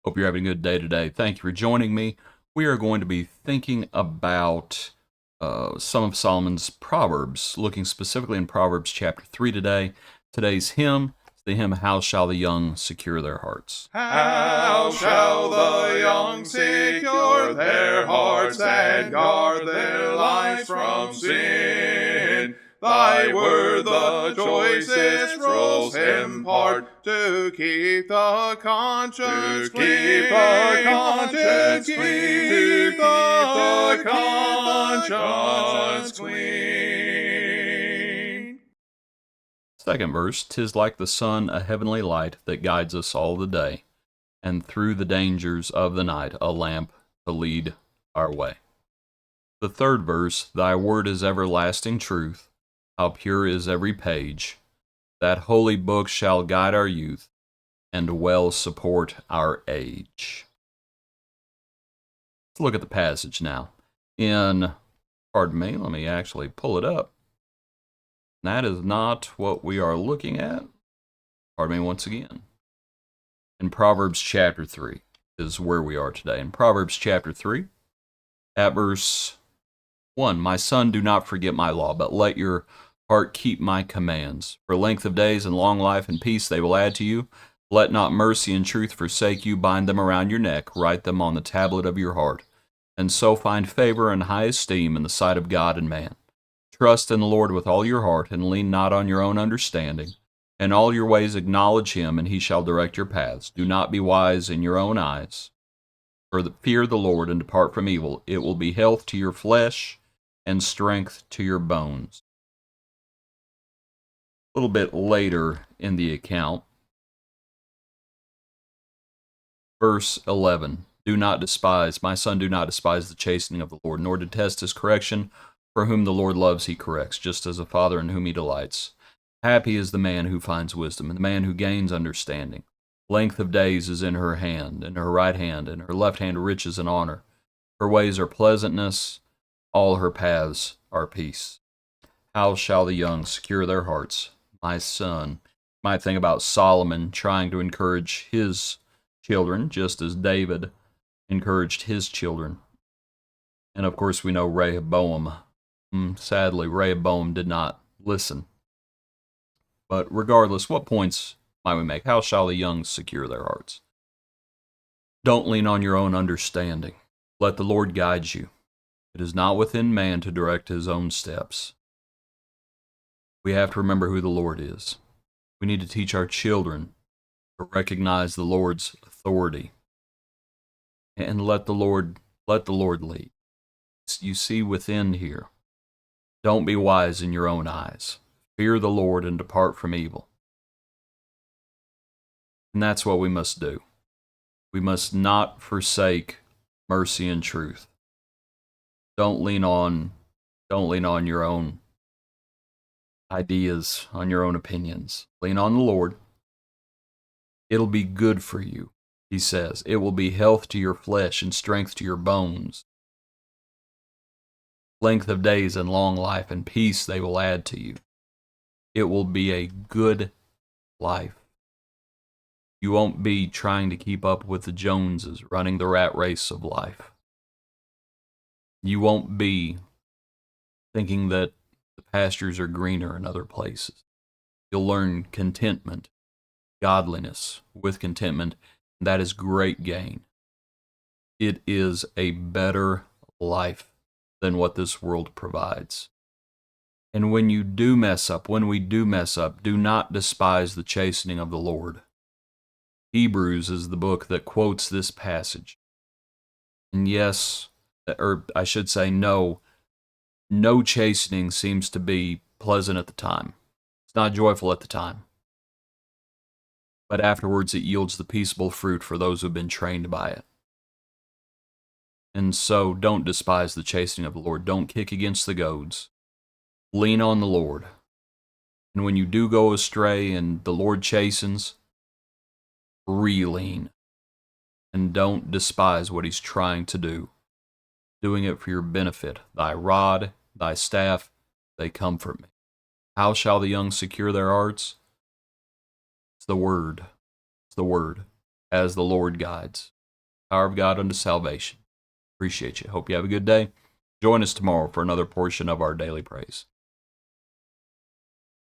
Hope you're having a good day today. Thank you for joining me. We are going to be thinking about some of Solomon's Proverbs, looking specifically in Proverbs chapter 3 today. Today's hymn is the hymn, How Shall the Young Secure Their Hearts? How shall the young secure their hearts and guard their lives from sin? Thy word the choicest rules impart to keep the conscience clean. To keep the conscience clean. Second verse, 'Tis like the sun, a heavenly light that guides us all the day, and through the dangers of the night, a lamp to lead our way. The third verse, Thy word is everlasting truth, how pure is every page. That holy book shall guide our youth, and well support our age. Let's look at the passage now. Let me actually pull it up. That is not what we are looking at. Pardon me once again. In Proverbs chapter 3 is where we are today. In Proverbs chapter 3, at verse 1, My son, do not forget my law, but let your heart keep my commands. For length of days and long life and peace they will add to you. Let not mercy and truth forsake you. Bind them around your neck. Write them on the tablet of your heart. And so find favor and high esteem in the sight of God and man. Trust in the Lord with all your heart, and lean not on your own understanding. In all your ways acknowledge him, and he shall direct your paths. Do not be wise in your own eyes. Fear the Lord and depart from evil. It will be health to your flesh and strength to your bones. A little bit later in the account, verse 11, Do not despise, my son, do not despise the chastening of the Lord, nor detest his correction, for whom the Lord loves he corrects, just as a father in whom he delights. Happy is the man who finds wisdom, and the man who gains understanding. Length of days is in her hand, in her right hand, and her left hand riches and honor. Her ways are pleasantness, all her paths are peace. How shall the young secure their hearts? My son. You might think about Solomon trying to encourage his children, just as David encouraged his children. And of course we know Rehoboam. Sadly, Rehoboam did not listen. But regardless, what points might we make? How shall the young secure their hearts? Don't lean on your own understanding. Let the Lord guide you. It is not within man to direct his own steps. We have to remember who the Lord is. We need to teach our children to recognize the Lord's authority. And let the Lord lead. You see within here, don't be wise in your own eyes. Fear the Lord and depart from evil. And that's what we must do. We must not forsake mercy and truth. Don't lean on your own ideas, on your own opinions. Lean on the Lord. It'll be good for you, he says. It will be health to your flesh and strength to your bones. Length of days and long life and peace they will add to you. It will be a good life. You won't be trying to keep up with the Joneses, running the rat race of life. You won't be thinking that the pastures are greener in other places. You'll learn contentment, godliness with contentment, and that is great gain. It is a better life than what this world provides. And when we do mess up, do not despise the chastening of the Lord. Hebrews is the book that quotes this passage. And yes, or I should say no chastening seems to be pleasant at the time. It's not joyful at the time. But afterwards it yields the peaceable fruit for those who have been trained by it. And so don't despise the chastening of the Lord. Don't kick against the goads. Lean on the Lord. And when you do go astray and the Lord chastens, re-lean. And don't despise what he's trying to do. Doing it for your benefit. Thy rod, thy staff, they comfort me. How shall the young secure their hearts? It's the word. It's the word, as the Lord guides. Power of God unto salvation. Appreciate you. Hope you have a good day. Join us tomorrow for another portion of our daily praise.